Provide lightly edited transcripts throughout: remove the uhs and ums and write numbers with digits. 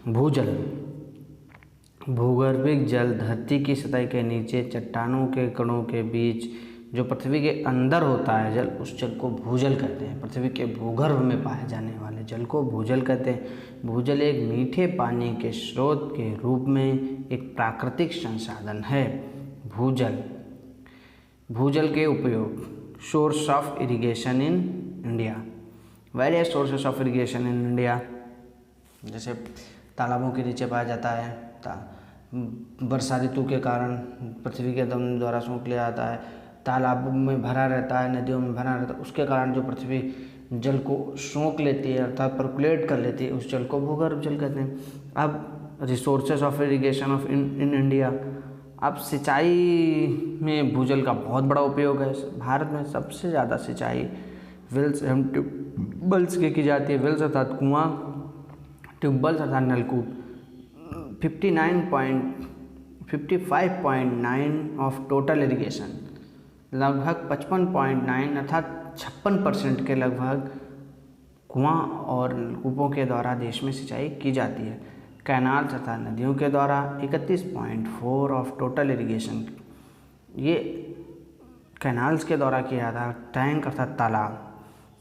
भूजल भूगर्भिक जल धरती की सतह के नीचे चट्टानों के कणों के बीच जो पृथ्वी के अंदर होता है जल, उस जल को भूजल कहते हैं। पृथ्वी के भूगर्भ में पाए जाने वाले जल को भूजल कहते हैं। भूजल एक मीठे पानी के स्रोत के रूप में एक प्राकृतिक संसाधन है। भूजल के उपयोग। Source of irrigation in India. Various sources of irrigation in India, जैसे तालाबों के नीचे पाया जाता है, वर्षा ऋतु के कारण पृथ्वी के दम द्वारा सोख लिया जाता है, तालाबों में भरा रहता है, नदियों में भरा रहता है, उसके कारण जो पृथ्वी जल को सोख लेती है अर्थात पर्कुलेट कर लेती है, उस जल को भूगर्भ जल कहते हैं। अब resources of irrigation of in India. अब सिंचाई में भूजल का बहुत बड़ा उपयोग है। भारत में सबसे ज़्यादा सिंचाई वेल्स एवं ट्यूबवेल्स की जाती है। वेल्स अर्थात कुआँ, ट्यूबवेल्स अर्थात नलकूप। 55.9 ऑफ टोटल इरिगेशन, लगभग 55.9 अर्थात 56% के लगभग कुआं और नलकूपों के द्वारा देश में सिंचाई की जाती है। कैनाल तथा नदियों के द्वारा 31.4 ऑफ टोटल इरिगेशन, ये कैनाल्स के द्वारा किया जाता है। टैंक अर्थात तालाब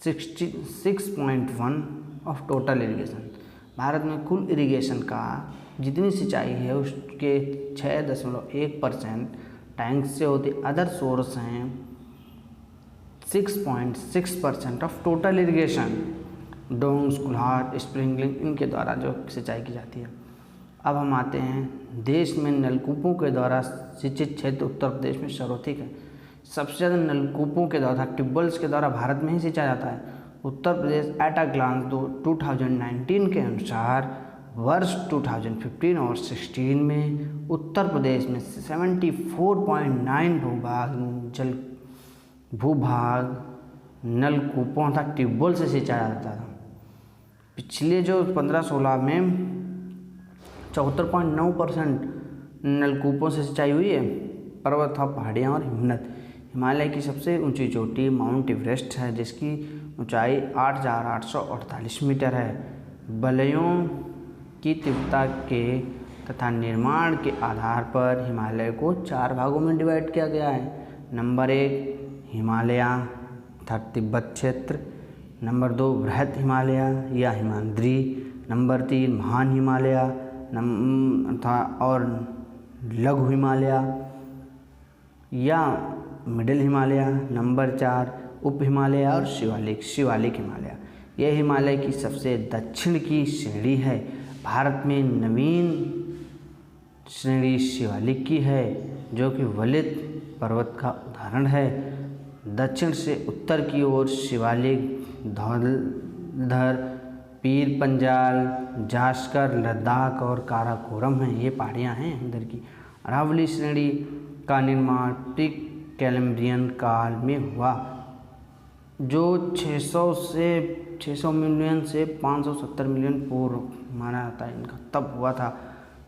66.1 ऑफ टोटल इरिगेशन। भारत में कुल इरिगेशन का जितनी सिंचाई है उसके 6.1% टैंक से होती। अदर सोर्स हैं 6.6% ऑफ टोटल इरिगेशन। डोम्स, कुल्हाड़, स्प्रिंकलिंग, इनके द्वारा जो सिंचाई की जाती है। अब हम आते हैं देश में नलकूपों के द्वारा सिंचित क्षेत्र उत्तर प्रदेश में सर्वाधिक है। सबसे ज़्यादा नलकूपों के द्वारा, ट्यूबवेल्स के द्वारा भारत में ही सिंचा जाता है। Uttar Pradesh at a glance 2019 के अनुसार वर्ष 2015 और 16 में उत्तर प्रदेश में 74.9 भूभाग नलकूपों तथा ट्यूबवेल से सिंचाया जाता था। पिछले जो 15-16 में 74.9% नलकूपों से सिंचाई हुई है। पर्वत और पहाड़ियाँ और हिमनद। हिमालय की सबसे ऊंची चोटी माउंट एवरेस्ट है, जिसकी ऊंचाई 8,848 मीटर है। बलयों की तीव्रता के तथा निर्माण के आधार पर हिमालय को 4 भागों में डिवाइड किया गया है। नंबर 1 हिमालय तथा तिब्बत क्षेत्र। नंबर 2 बृहद हिमालय या हिमाद्री। नंबर 3 महान हिमालय और लघु हिमालय या मिडिल हिमालय। नंबर 4 उप हिमालय और शिवालिक हिमालय। यह हिमालय की सबसे दक्षिण की श्रेणी है। भारत में नवीन श्रेणी शिवालिक की है, जो कि वलित पर्वत का उदाहरण है। दक्षिण से उत्तर की ओर शिवालिक, धौलधर, पीर पंजाल, जास्कर, लद्दाख और काराकोरम हैं। ये पहाड़ियाँ हैं अंदर की। अरावली श्रेणी का निर्माण प्री कैम्ब्रियन काल में हुआ, जो 600 मिलियन से 570 मिलियन पूर्व माना जाता है इनका, तब हुआ था।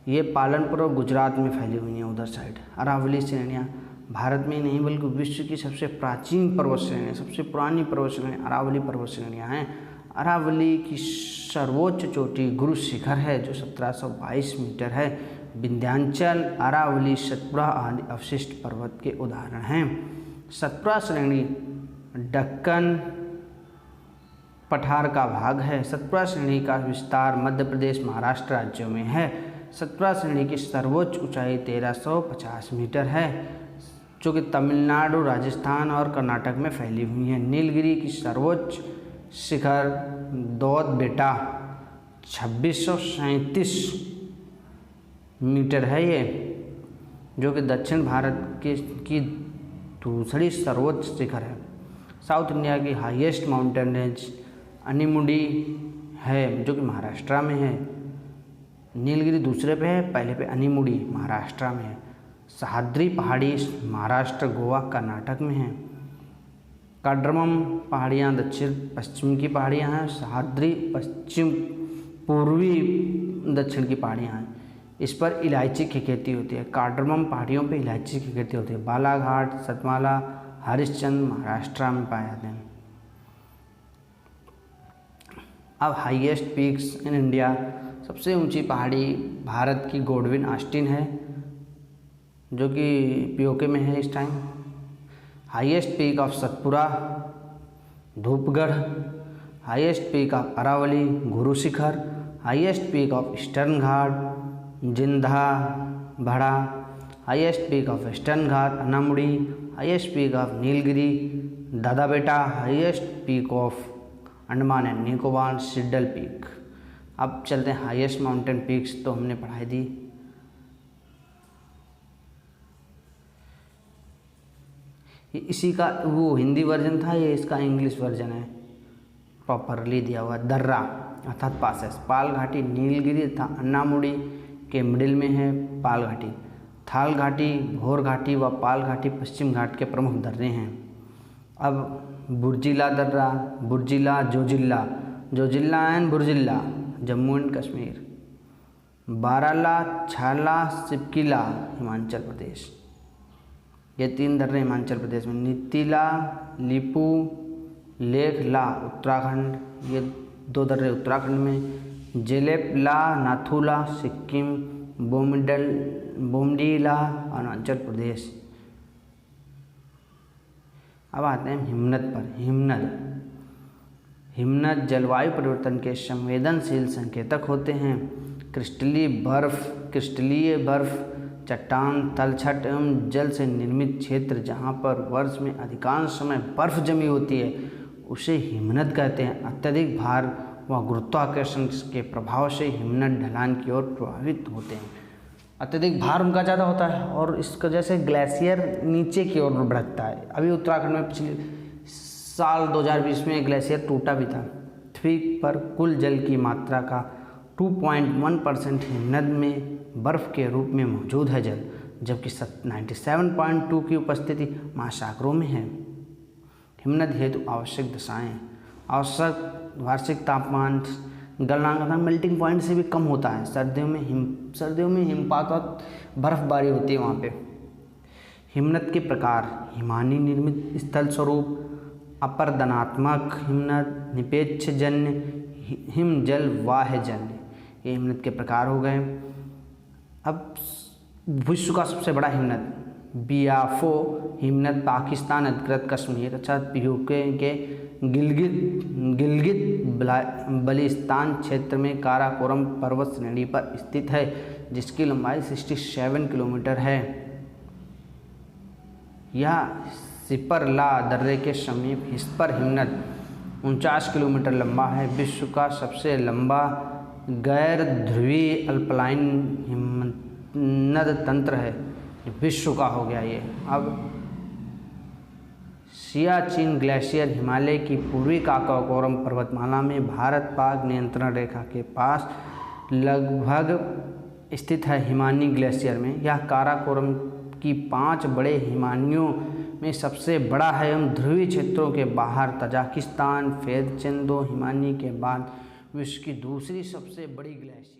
ये पालनपुर और गुजरात में फैली हुई हैं उधर साइड। अरावली श्रेणियाँ भारत में नहीं बल्कि विश्व की सबसे प्राचीन पर्वत श्रेणी, सबसे पुरानी पर्वत श्रेणी अरावली पर्वत श्रेणियाँ हैं। अरावली की सर्वोच्च चोटी गुरु शिखर है, जो 1722 मीटर है। विंध्याचल, अरावली, सतपुड़ा आदि अवशिष्ट पर्वत के उदाहरण हैं। सतपुड़ा श्रेणी दक्कन पठार का भाग है। सतपुड़ा श्रेणी का विस्तार मध्य प्रदेश, महाराष्ट्र राज्यों में है। सतपुड़ा श्रेणी की सर्वोच्च ऊंचाई 1350 मीटर है, जो कि तमिलनाडु, राजस्थान और कर्नाटक में फैली हुई है। नीलगिरी की सर्वोच्च शिखर दौद बेटा 2637 मीटर है, ये जो कि दक्षिण भारत की दूसरी सर्वोच्च शिखर है। साउथ इंडिया की हाईएस्ट माउंटेन रेंज अनीमुडी है, जो कि महाराष्ट्र में है। नीलगिरी दूसरे पे है, पहले पे अनीमुडी महाराष्ट्र में है। सह्याद्री पहाड़ी महाराष्ट्र, गोवा, कर्नाटक में है। काड्रमम पहाड़ियाँ दक्षिण पश्चिम की पहाड़ियाँ हैं। सह्याद्री पश्चिम पूर्वी दक्षिण की पहाड़ियाँ हैं। इस पर इलायची की खेती होती है। काड्रमम पहाड़ियों पे इलायची की खेती होती है। बालाघाट, सतमाला, हरिश्चंद्र महाराष्ट्र में पाए जाते हैं। अब हाईएस्ट पीक्स इन इंडिया, सबसे ऊंची पहाड़ी भारत की गोडविन ऑस्टिन है, जो कि पीओके में है इस time. Highest peak of Satpura, Dhupgarh. Highest peak of Aravalli, Guru Shikhar. Highest peak of eastern Ghat, Jindhagada. Highest peak of western Ghat, Anamudi. Highest peak of Nilgiri, Doddabetta. Highest peak of Andaman and Nicobar, Saddle Peak. अब चलते हैं हाईएस्ट माउंटेन पीक्स, तो हमने पढ़ाई दी। इसी का वो हिंदी वर्जन था, ये इसका इंग्लिश वर्जन है, प्रॉपरली दिया हुआ। दर्रा अर्थात पासेस, पाल घाटी, नीलगिरी तथा अन्नामुड़ी के मिडिल में है पाल घाटी। थाल घाटी, भोर घाटी व पाल घाटी पश्चिम घाट के प्रमुख दर्रे हैं। अब बुर्जिला दर्रा, बुर्जिला, जोजिल्ला, जोजिल्ला एंड बुर्जिल्ला, जम्मू एंड कश्मीर। बाराला, छाला, सिपकिला, हिमाचल प्रदेश। ये 3 दर्रे हिमाचल प्रदेश में। नीतिला, लिपू, लेखला, उत्तराखंड। ये 2 दर्रे उत्तराखंड में। जेलेपला, नाथुला, सिक्किम। बोमडीला, अरुणाचल प्रदेश। अब आते हैं हिमनद पर। हिमनद जलवायु परिवर्तन के संवेदनशील संकेतक होते हैं। क्रिस्टलीय बर्फ, चट्टान, तलछट एवं जल से निर्मित क्षेत्र जहाँ पर वर्ष में अधिकांश समय बर्फ जमी होती है, उसे हिमनद कहते हैं। अत्यधिक भार व गुरुत्वाकर्षण के प्रभाव से हिमनद ढलान की ओर प्रभावित होते हैं। अत्यधिक भार उनका ज़्यादा होता है और इसकी वजह से ग्लेशियर नीचे की ओर बढ़ता है। अभी उत्तराखंड में पिछले साल 2020 में ग्लेशियर टूटा भी था। पृथ्वी पर कुल जल की मात्रा का 2.1% हिमनद में बर्फ के रूप में मौजूद है जल, जबकि 97.2 की उपस्थिति महासागरों में है। हिमनद हेतु आवश्यक दशाएं। औसत वार्षिक तापमान गलनांक मेल्टिंग पॉइंट से भी कम होता है। सर्दियों में हिमपात और बर्फबारी होती है वहाँ पे। हिमनद के प्रकार: हिमानी निर्मित स्थल स्वरूप, अपरदनात्मक हिमनद, निपेक्षजन्य, हिमजल वाह्यजन्य। ये हिमनद के प्रकार हो गए। अब विश्व का सबसे बड़ा हिमनद बियाफो हिमनद पाकिस्तान अधिकृत कश्मीर अर्थात पीओके के गिलगित बल्तिस्तान क्षेत्र में काराकोरम पर्वत श्रेणी पर स्थित है, जिसकी लंबाई 67 किलोमीटर है। यह सिपरला दर्रे के समीप हिस्पर हिमनद 49 किलोमीटर लंबा है। विश्व का सबसे लंबा गैर ध्रुवीय अल्पाइन हिमनद तंत्र है। विश्व का हो गया ये। अब सियाचिन ग्लेशियर हिमालय की पूर्वी काराकोरम पर्वतमाला में भारत पाक नियंत्रण रेखा के पास लगभग स्थित है। हिमानी ग्लेशियर में यह काराकोरम की 5 बड़े हिमानियों में सबसे बड़ा है एवं ध्रुवीय क्षेत्रों के बाहर तजाकिस्तान फेदचेंदो हिमानी के बाद विश्व की दूसरी सबसे बड़ी ग्लेशियर